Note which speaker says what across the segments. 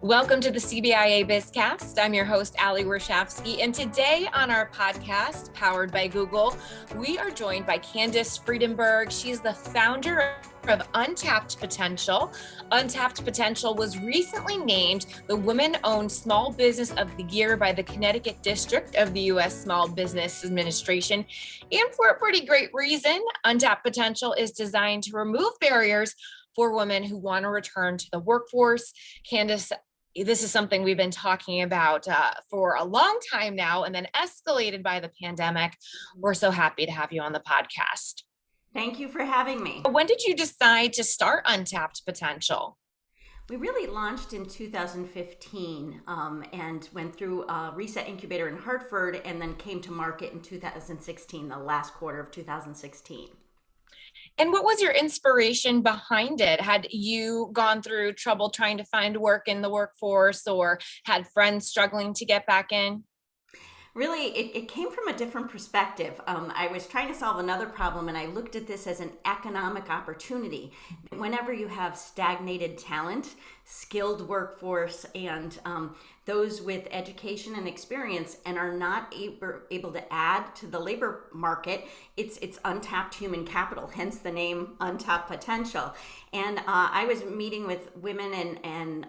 Speaker 1: Welcome to the CBIA BizCast. I'm your host, Ali Warshavsky, and today on our podcast, powered by Google, we are joined by Candace Freedenberg. She's the founder of Untapped Potential. Untapped Potential was recently named the Women-Owned Small Business of the Year by the Connecticut District of the U.S. Small Business Administration, and for a pretty great reason. Untapped Potential is designed to remove barriers for women who want to return to the workforce. Candace, this is something we've been talking about for a long time now, and then escalated by the pandemic. We're so happy to have you on the podcast.
Speaker 2: Thank you for having me.
Speaker 1: When did you decide to start Untapped Potential?
Speaker 2: We really launched in 2015 and went through a reset incubator in Hartford and then came to market in 2016, the last quarter of 2016.
Speaker 1: And what was your inspiration behind it? Had you gone through trouble trying to find work in the workforce or had friends struggling to get back in?
Speaker 2: Really, it came from a different perspective. I was trying to solve another problem, and I looked at this as an economic opportunity. Whenever you have stagnated talent, skilled workforce, and those with education and experience and are not able to add to the labor market, it's untapped human capital, hence the name Untapped Potential. And I was meeting with women and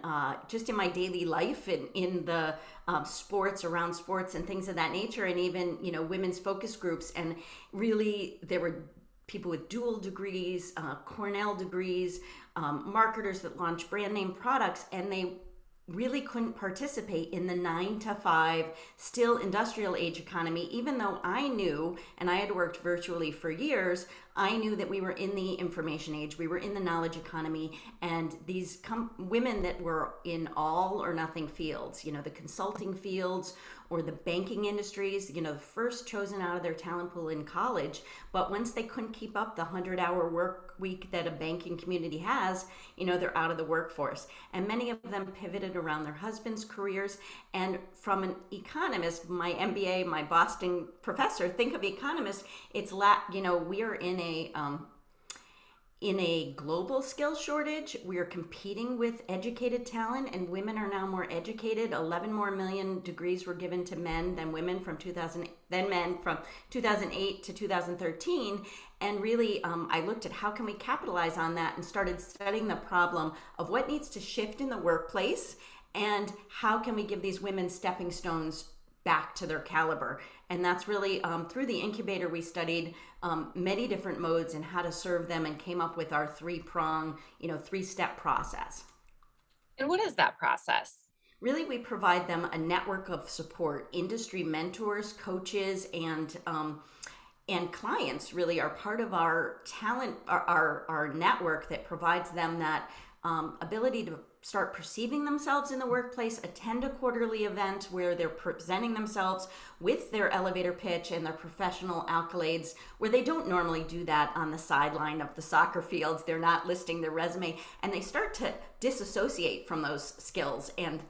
Speaker 2: just in my daily life and in the sports, around sports and things of that nature, and even, women's focus groups. And really, there were people with dual degrees, Cornell degrees, marketers that launched brand name products, and they really couldn't participate in the 9-to-5 still industrial age economy, even though I knew, and I had worked virtually for years, I knew that we were in the information age, we were in the knowledge economy, and these women that were in all or nothing fields, the consulting fields or the banking industries, the first chosen out of their talent pool in college, but once they couldn't keep up the 100-hour work week that a banking community has, they're out of the workforce. And many of them pivoted around their husbands' careers. And from an economist, my MBA, my Boston professor, think of economists, we are in a global skill shortage. We are competing with educated talent, and women are now more educated. 11 more million degrees were given to men than women from 2008 to 2013. And really, I looked at how can we capitalize on that and started studying the problem of what needs to shift in the workplace and how can we give these women stepping stones back to their caliber. And that's really through the incubator, we studied many different modes and how to serve them and came up with our three-prong, three-step process.
Speaker 1: And what is that process?
Speaker 2: Really, we provide them a network of support. Industry mentors, coaches, and clients really are part of our talent, our network that provides them that ability to start perceiving themselves in the workplace, attend a quarterly event where they're presenting themselves with their elevator pitch and their professional accolades, where they don't normally do that on the sideline of the soccer fields. They're not listing their resume, and they start to disassociate from those skills and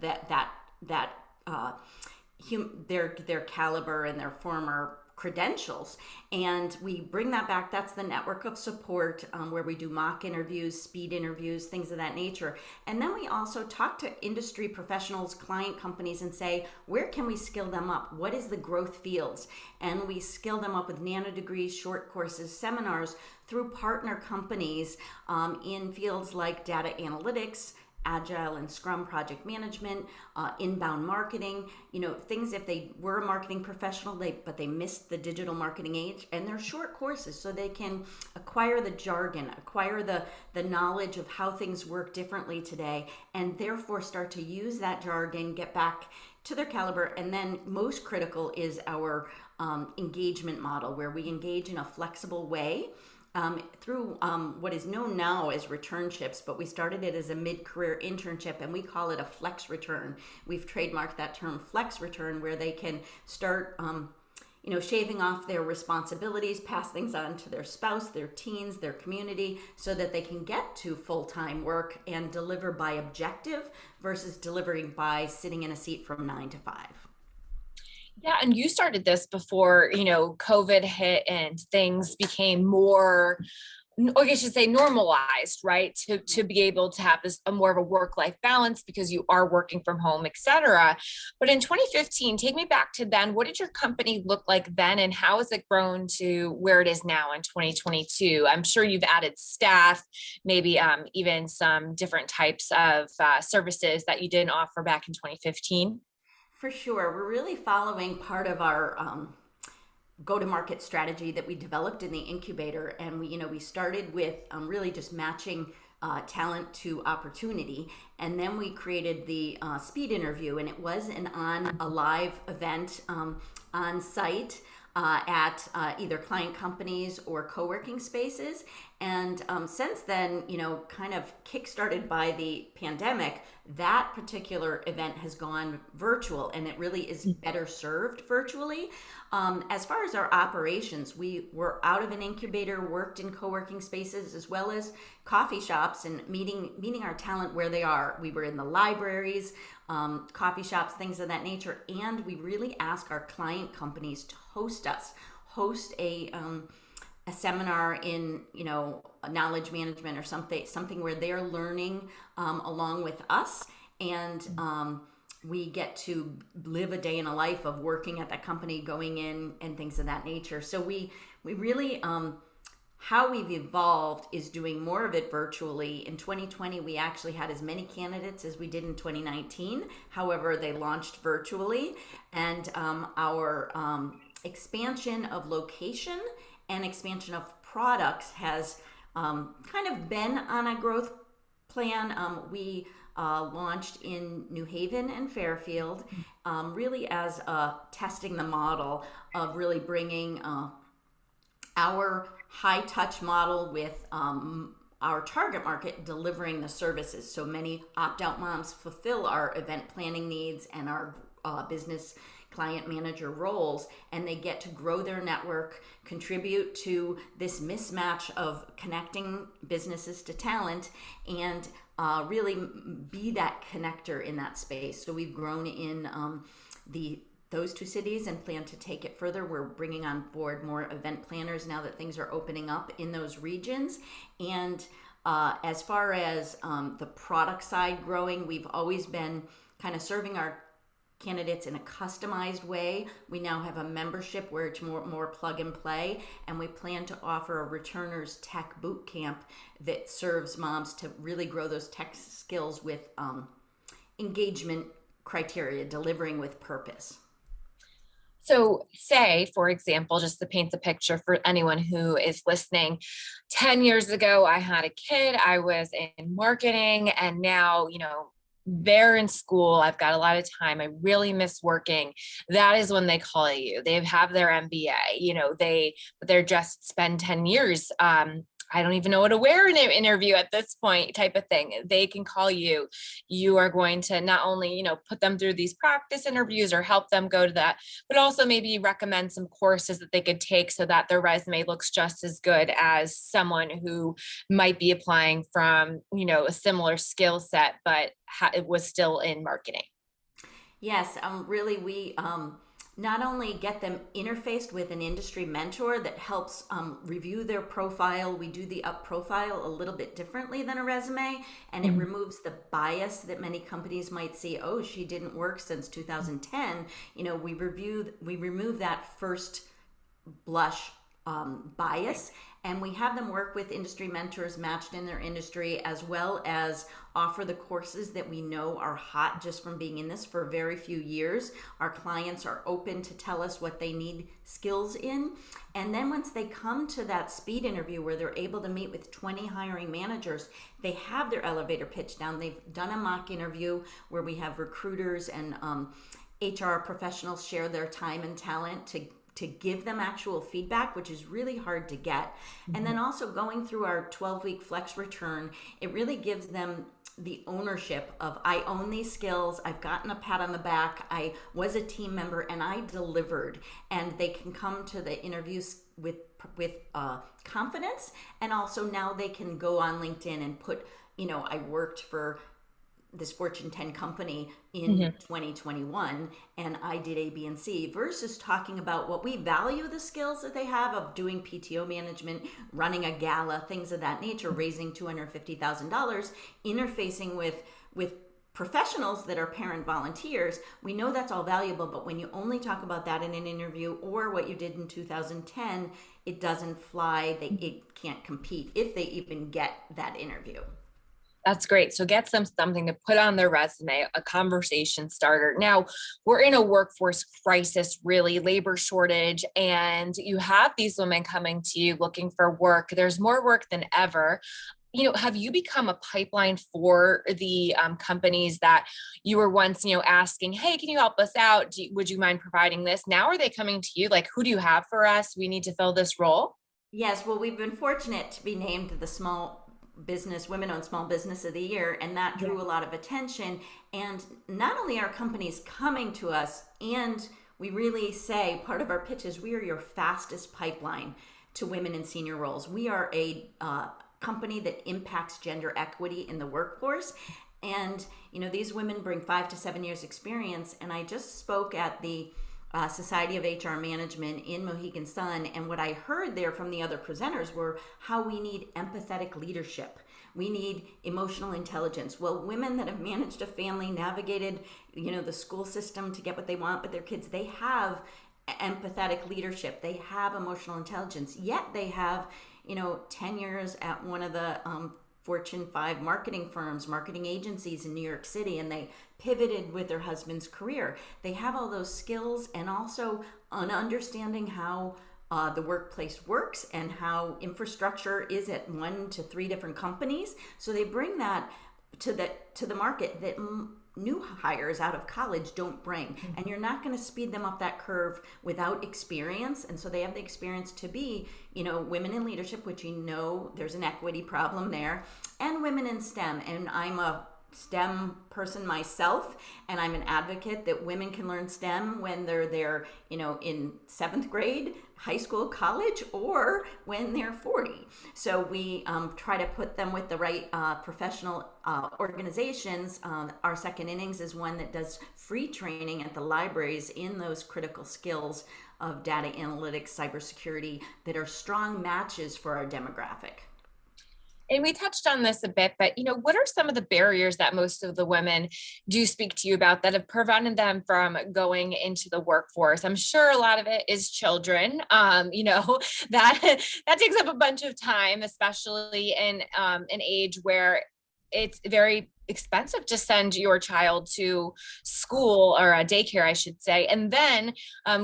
Speaker 2: their caliber and their former credentials. And we bring that back. That's the network of support where we do mock interviews, speed interviews, things of that nature. And then we also talk to industry professionals, client companies, and say, where can we skill them up? What is the growth fields? And we skill them up with nano degrees, short courses, seminars through partner companies in fields like data analytics, Agile and Scrum project management, inbound marketing, things. If they were a marketing professional, but they missed the digital marketing age, and they're short courses so they can acquire the jargon, acquire the knowledge of how things work differently today, and therefore start to use that jargon, get back to their caliber. And then most critical is our engagement model, where we engage in a flexible way through what is known now as returnships, but we started it as a mid-career internship, and we call it a flex return. We've trademarked that term, flex return, where they can start shaving off their responsibilities, pass things on to their spouse, their teens, their community, so that they can get to full-time work and deliver by objective versus delivering by sitting in a seat from 9 to 5.
Speaker 1: Yeah, and you started this before, COVID hit and things became more or I should say normalized, right? To be able to have this a more of a work-life balance because you are working from home, et cetera. But in 2015, take me back to then. What did your company look like then, and how has it grown to where it is now in 2022? I'm sure you've added staff, maybe even some different types of services that you didn't offer back in 2015.
Speaker 2: For sure. We're really following part of our go-to-market strategy that we developed in the incubator, and we started with really just matching talent to opportunity, and then we created the speed interview, and it was a live event on site at either client companies or co-working spaces. And since then, kind of kickstarted by the pandemic, that particular event has gone virtual, and it really is better served virtually. As far as our operations, we were out of an incubator, worked in co-working spaces as well as coffee shops, and meeting our talent where they are. We were in the libraries, coffee shops, things of that nature, and we really ask our client companies to host a seminar in knowledge management or something where they're learning along with us, and we get to live a day in a life of working at that company, going in and things of that nature. So we really how we've evolved is doing more of it virtually. In 2020, we actually had as many candidates as we did in 2019. However, they launched virtually, and our expansion of location and expansion of products has kind of been on a growth plan. We launched in New Haven and Fairfield, really as testing the model of really bringing our high touch model with our target market delivering the services. So many opt-out moms fulfill our event planning needs and our business client manager roles, and they get to grow their network, contribute to this mismatch of connecting businesses to talent, and really be that connector in that space. So we've grown in those two cities and plan to take it further. We're bringing on board more event planners now that things are opening up in those regions. And as far as the product side growing, we've always been kind of serving our candidates in a customized way. We now have a membership where it's more plug and play, and we plan to offer a returners tech boot camp that serves moms to really grow those tech skills with engagement criteria, delivering with purpose.
Speaker 1: So say, for example, just to paint the picture for anyone who is listening, 10 years ago, I had a kid, I was in marketing, and now, they're in school. I've got a lot of time. I really miss working. That is when they call you. They have their MBA, they're just spend 10 years. I don't even know what to wear in an interview at this point, type of thing. They can call you. You are going to not only, put them through these practice interviews or help them go to that, but also maybe recommend some courses that they could take so that their resume looks just as good as someone who might be applying from, a similar skill set, but it was still in marketing.
Speaker 2: Yes, really, we not only get them interfaced with an industry mentor that helps review their profile. We do the up profile a little bit differently than a resume, and it removes the bias that many companies might see. Oh, she didn't work since 2010. We remove that first blush bias, and we have them work with industry mentors matched in their industry, as well as offer the courses that we know are hot just from being in this for a very few years. Our clients are open to tell us what they need skills in. And then once they come to that speed interview where they're able to meet with 20 hiring managers, they have their elevator pitch down. They've done a mock interview where we have recruiters and HR professionals share their time and talent to give them actual feedback, which is really hard to get. And then also going through our 12-week flex return, it really gives them the ownership of, I own these skills, I've gotten a pat on the back, I was a team member, and I delivered. And they can come to the interviews with confidence, and also now they can go on LinkedIn and put, I worked for this Fortune 10 company
Speaker 1: Mm-hmm.
Speaker 2: in 2021, and I did A, B, and C, versus talking about what we value the skills that they have of doing PTO management, running a gala, things of that nature, raising $250,000, interfacing with professionals that are parent volunteers. We know that's all valuable, but when you only talk about that in an interview or what you did in 2010, it doesn't fly. It can't compete if they even get that interview.
Speaker 1: That's great. So get them something to put on their resume, a conversation starter. Now, we're in a workforce crisis, really, labor shortage, and you have these women coming to you looking for work. There's more work than ever. Have you become a pipeline for the companies that you were once, asking, hey, can you help us out? Would you mind providing this? Now, are they coming to you like, who do you have for us? We need to fill this role.
Speaker 2: Yes, well, we've been fortunate to be named the Women-Owned Small Business of the Year, and that drew a lot of attention. And not only are companies coming to us, and we really say part of our pitch is we are your fastest pipeline to women in senior roles. We are a company that impacts gender equity in the workforce. And, these women bring 5 to 7 years experience. And I just spoke at the Society of HR Management in Mohegan Sun, and what I heard there from the other presenters were how we need empathetic leadership. We need emotional intelligence. Well, women that have managed a family, navigated, the school system to get what they want with their kids, they have empathetic leadership. They have emotional intelligence. Yet they have, 10 years at one of the Fortune 5 marketing firms, marketing agencies in New York City, and they pivoted with their husband's career. They have all those skills and also an understanding how the workplace works and how infrastructure is at 1 to 3 different companies. So they bring that to the market that new hires out of college don't bring. And you're not going to speed them up that curve without experience. And so they have the experience to be, women in leadership, which there's an equity problem there, and women in STEM. And I'm a STEM person myself, and I'm an advocate that women can learn STEM when they're there, in 7th grade, high school, college, or when they're 40. So we try to put them with the right professional organizations. Our second innings is one that does free training at the libraries in those critical skills of data analytics, cybersecurity, that are strong matches for our demographic.
Speaker 1: And we touched on this a bit, but what are some of the barriers that most of the women do speak to you about that have prevented them from going into the workforce? I'm sure a lot of it is children. That takes up a bunch of time, especially in an age where it's very expensive to send your child to school or a daycare, I should say. And then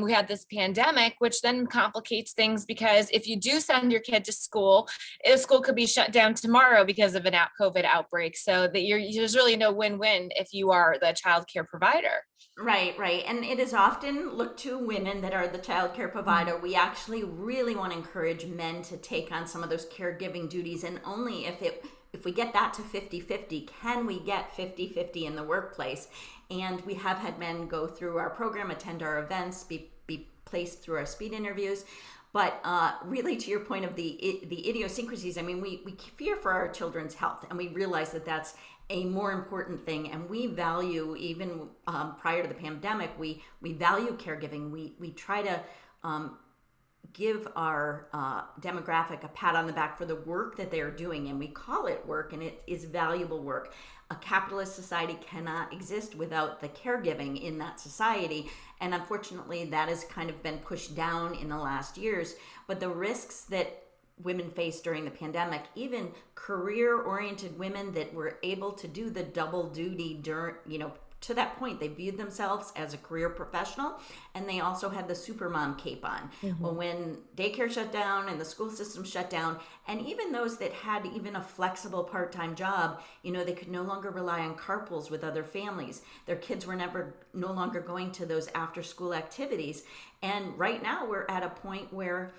Speaker 1: we had this pandemic, which then complicates things because if you do send your kid to school, school could be shut down tomorrow because of an COVID outbreak. So that there's really no win-win if you are the child care provider.
Speaker 2: Right. And it is often looked to women that are the child care provider. We actually really want to encourage men to take on some of those caregiving duties, and only if we get that to 50-50, can we get 50-50 in the workplace? And we have had men go through our program, attend our events, be placed through our speed interviews. But really, to your point of the idiosyncrasies, we fear for our children's health, and we realize that that's a more important thing. And we value, even prior to the pandemic, we value caregiving. We try to give our demographic a pat on the back for the work that they're doing, and we call it work, and it is valuable work. A capitalist society cannot exist without the caregiving in that society, and unfortunately that has kind of been pushed down in the last years. But the risks that women faced during the pandemic, even career-oriented women that were able to do the double duty during, to that point, they viewed themselves as a career professional, and they also had the supermom cape on. Mm-hmm. Well, when daycare shut down and the school system shut down, and even those that had even a flexible part-time job, they could no longer rely on carpools with other families. Their kids were no longer going to those after-school activities. And right now we're at a point where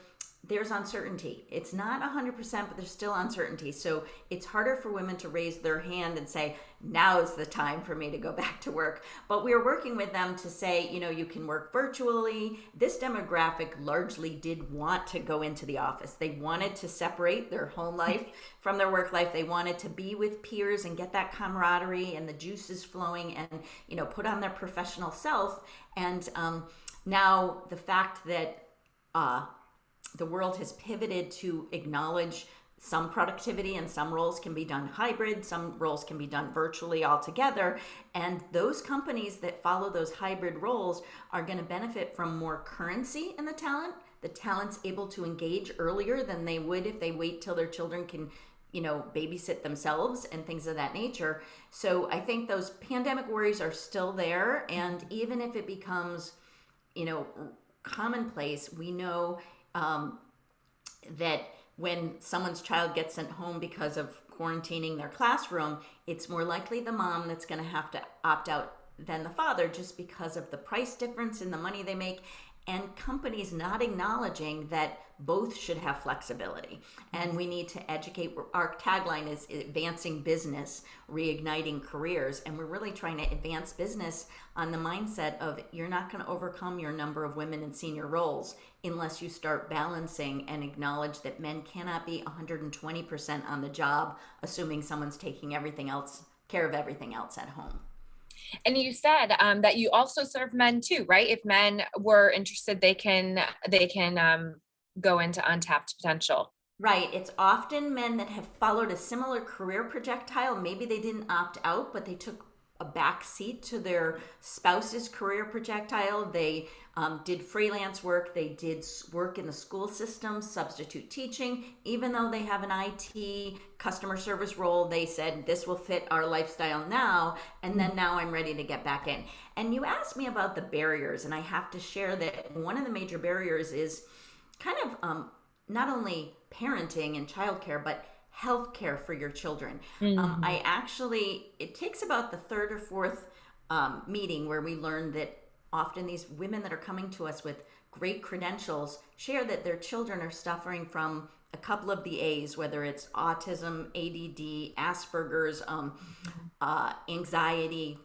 Speaker 2: there's uncertainty. It's not 100%, but there's still uncertainty. So it's harder for women to raise their hand and say, now's the time for me to go back to work. But we're working with them to say, you can work virtually. This demographic largely did want to go into the office. They wanted to separate their home life from their work life. They wanted to be with peers and get that camaraderie and the juices flowing and, put on their professional self. And now the fact that the world has pivoted to acknowledge some productivity and some roles can be done hybrid, some roles can be done virtually altogether. And those companies that follow those hybrid roles are going to benefit from more currency in the talent. The talent's able to engage earlier than they would if they wait till their children can, babysit themselves and things of that nature. So I think those pandemic worries are still there. And even if it becomes, commonplace, we know that when someone's child gets sent home because of quarantining their classroom, it's more likely the mom that's going to have to opt out than the father, just because of the price difference in the money they make, and companies not acknowledging that both should have flexibility. And we need to educate. Our tagline is advancing business, reigniting careers. And we're really trying to advance business on the mindset of you're not going to overcome your number of women in senior roles unless you start balancing and acknowledge that men cannot be 120% on the job, assuming someone's taking care of everything else at home.
Speaker 1: And you said that you also serve men too, right? If men were interested, they can go into Untapped Potential.
Speaker 2: Right. It's often men that have followed a similar career projectile. Maybe they didn't opt out, but they took a back seat to their spouse's career projectile. They did freelance work. They did work in the school system, substitute teaching. Even though they have an IT customer service role, they said, this will fit our lifestyle now. And then now I'm ready to get back in. And you asked me about the barriers, and I have to share that one of the major barriers is kind of not only parenting and childcare, but healthcare for your children. It takes about the third or fourth meeting where we learn that often these women that are coming to us with great credentials share that their children are suffering from a couple of the A's, whether it's autism, ADD, Asperger's, anxiety,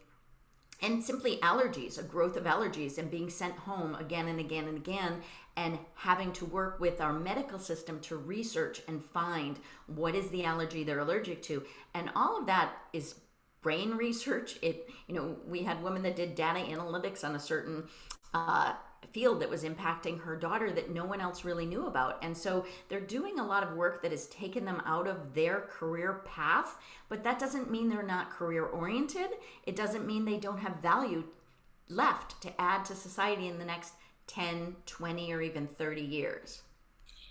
Speaker 2: and simply allergies, a growth of allergies, and being sent home again and again and again, and having to work with our medical system to research and find what is the allergy they're allergic to. And all of that is brain research. We had women that did data analytics on a certain field that was impacting her daughter that no one else really knew about. And so they're doing a lot of work that has taken them out of their career path, but that doesn't mean they're not career oriented. It doesn't mean they don't have value left to add to society in the next 10, 20, or even 30 years.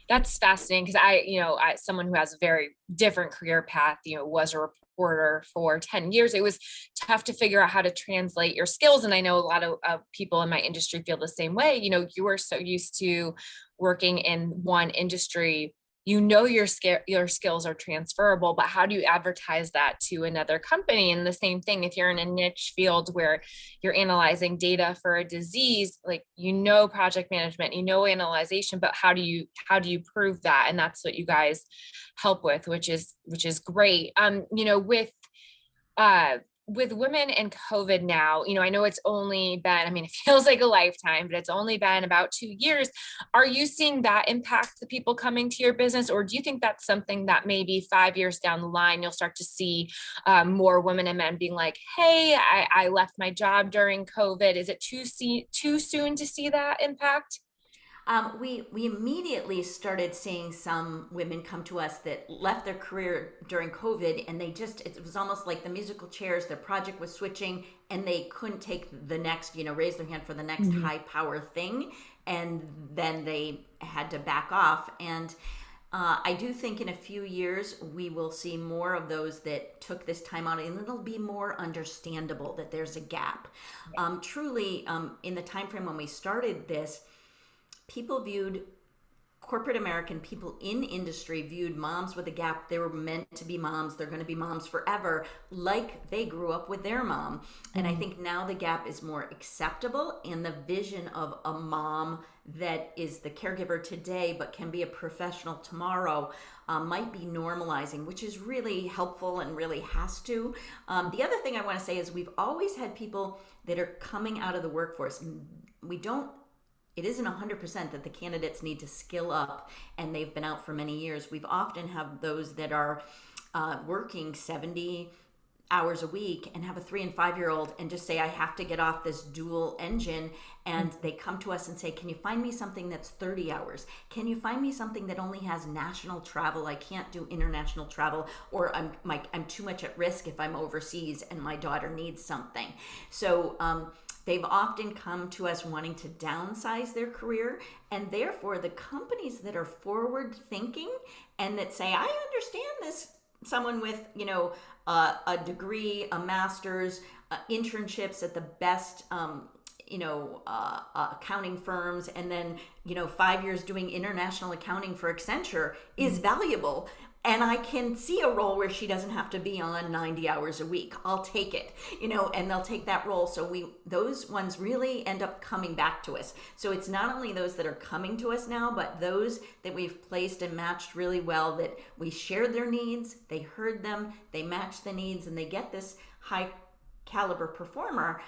Speaker 1: That's fascinating because I someone who has a very different career path, was a reporter for 10 years. It was tough to figure out how to translate your skills. And I know a lot of people in my industry feel the same way. You are so used to working in one industry, your skills are transferable, but how do you advertise that to another company? And the same thing, if you're in a niche field where you're analyzing data for a disease, like, project management, analyzation, but how do you prove that? And that's what you guys help with, which is great. With women and COVID now, I know it's only been, it feels like a lifetime, but it's only been about 2 years. Are you seeing that impact the people coming to your business? Or do you think that's something that maybe 5 years down the line, you'll start to see more women and men being like, hey, I left my job during COVID. Is it too soon to see that impact?
Speaker 2: We immediately started seeing some women come to us that left their career during COVID, and it was almost like the musical chairs, their project was switching and they couldn't take the next, raise their hand for the next high power thing. And then they had to back off. And I do think in a few years, we will see more of those that took this time out, and it'll be more understandable that there's a gap. Truly, in the time frame when we started this, people viewed corporate American people in industry viewed moms with a gap. They were meant to be moms. They're going to be moms forever, like they grew up with their mom. And I think now the gap is more acceptable, and the vision of a mom that is the caregiver today but can be a professional tomorrow might be normalizing, which is really helpful and really has to. The other thing I want to say is we've always had people that are coming out of the workforce. It isn't 100% that the candidates need to skill up and they've been out for many years. We've often have those that are working 70 hours a week and have a 3 and 5 year old and just say, I have to get off this dual engine. And they come to us and say, can you find me something that's 30 hours? Can you find me something that only has national travel? I can't do international travel, or I'm too much at risk if I'm overseas and my daughter needs something. So they've often come to us wanting to downsize their career, and therefore the companies that are forward thinking and that say, I understand this, someone with, a degree, a master's, internships at the best, accounting firms, and then, 5 years doing international accounting for Accenture is valuable. And I can see a role where she doesn't have to be on 90 hours a week. I'll take it, and they'll take that role. So those ones really end up coming back to us. So it's not only those that are coming to us now, but those that we've placed and matched really well, that we shared their needs, they heard them, they matched the needs, and they get this high caliber performer.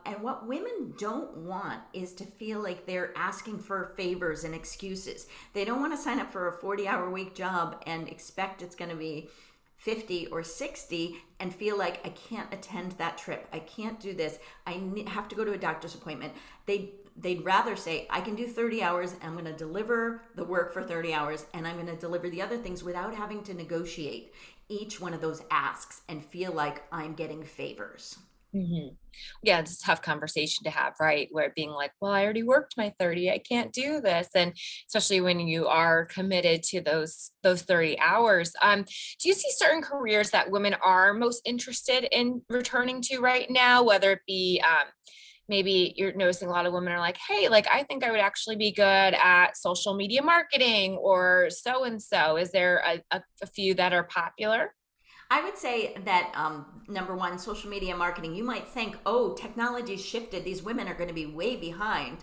Speaker 2: And what women don't want is to feel like they're asking for favors and excuses. They don't want to sign up for a 40-hour week job and expect it's going to be 50 or 60 and feel like I can't attend that trip. I can't do this. I have to go to a doctor's appointment. They'd rather say, I can do 30 hours. I'm going to deliver the work for 30 hours, and I'm going to deliver the other things without having to negotiate each one of those asks and feel like I'm getting favors.
Speaker 1: Mm-hmm. Yeah, it's a tough conversation to have, right? Where being like, well, I already worked my 30, I can't do this. And especially when you are committed to those 30 hours. Do you see certain careers that women are most interested in returning to right now, whether it be maybe you're noticing a lot of women are like, hey, like, I think I would actually be good at social media marketing or so-and-so. Is there a few that are popular?
Speaker 2: I would say that number one, social media marketing, you might think, oh, technology's shifted. These women are going to be way behind.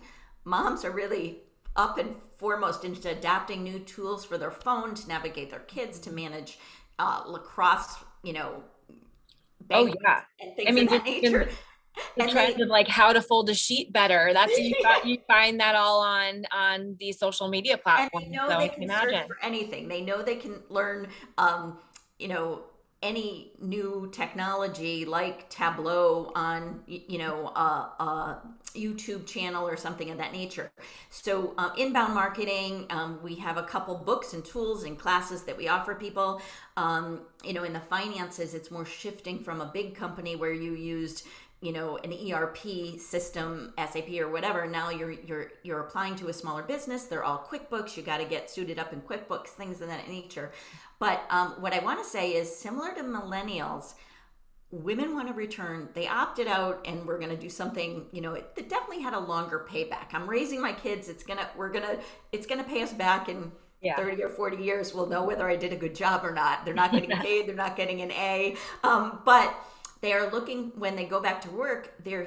Speaker 2: Moms are really up and foremost into adapting new tools for their phone to navigate their kids, to manage lacrosse,
Speaker 1: Oh yeah.
Speaker 2: and things of that nature.
Speaker 1: The trend of like how to fold a sheet better. That's you find that all on these social media platforms.
Speaker 2: And they know they can search for anything. They know they can learn, any new technology like Tableau on, a YouTube channel or something of that nature. So inbound marketing, we have a couple books and tools and classes that we offer people. In the finances, it's more shifting from a big company where you used an ERP system, SAP or whatever. Now you're applying to a smaller business. They're all QuickBooks. You got to get suited up in QuickBooks, things of that nature. But what I want to say is, similar to millennials, women want to return. They opted out, and we're going to do something. It definitely had a longer payback. I'm raising my kids. It's gonna pay us back in 30 or 40 years. We'll know whether I did a good job or not. They're not getting paid. They're not getting an A. But they are looking, when they go back to work, they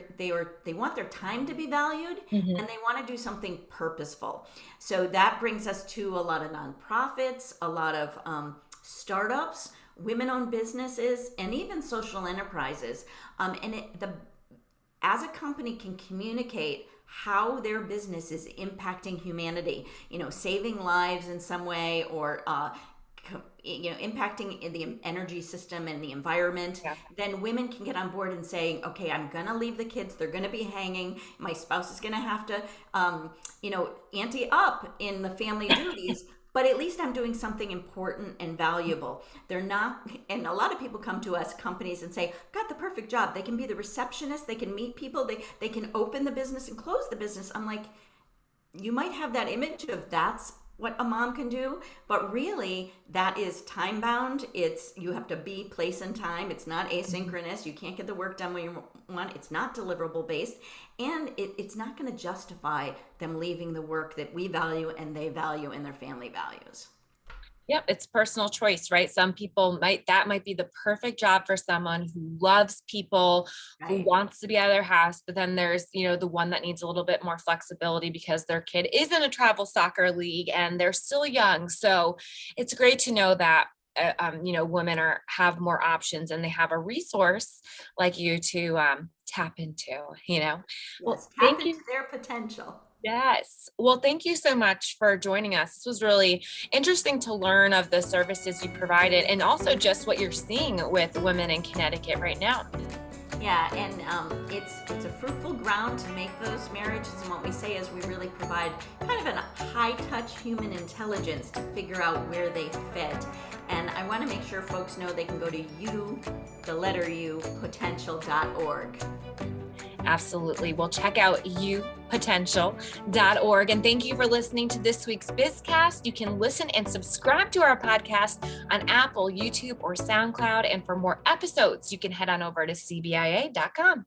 Speaker 2: want their time to be valued, and they want to do something purposeful. So that brings us to a lot of nonprofits, a lot of startups, women-owned businesses, and even social enterprises. As a company can communicate how their business is impacting humanity, saving lives in some way, or impacting the energy system and the environment, then women can get on board and saying, okay, I'm going to leave the kids. They're going to be hanging. My spouse is going to have to, ante up in the family duties. But at least I'm doing something important and valuable. They're not, and a lot of people come to us, companies, and say, got the perfect job. They can be the receptionist. They can meet people. They can open the business and close the business. I'm like, you might have that image of that's what a mom can do, but really that is time bound. You have to be place and time. It's not asynchronous. You can't get the work done when you want. It's not deliverable based, and it's not going to justify them leaving the work that we value and they value and their family values.
Speaker 1: Yep, it's personal choice, right? Some people that might be the perfect job for someone who loves people, who
Speaker 2: Right.
Speaker 1: wants to be out of their house. But then there's, the one that needs a little bit more flexibility because their kid is in a travel soccer league and they're still young. So it's great to know that women have more options and they have a resource like you to tap into. Well,
Speaker 2: Yes, tap
Speaker 1: thank
Speaker 2: into
Speaker 1: you.
Speaker 2: their potential.
Speaker 1: Yes. Well, thank you so much for joining us. This was really interesting to learn of the services you provided and also just what you're seeing with women in Connecticut right now.
Speaker 2: Yeah, and it's a fruitful ground to make those marriages. And what we say is we really provide kind of a high-touch human intelligence to figure out where they fit. And I want to make sure folks know they can go to potential.org.
Speaker 1: Absolutely. Well, check out upotential.org. And thank you for listening to this week's BizCast. You can listen and subscribe to our podcast on Apple, YouTube, or SoundCloud. And for more episodes, you can head on over to CBIA.com.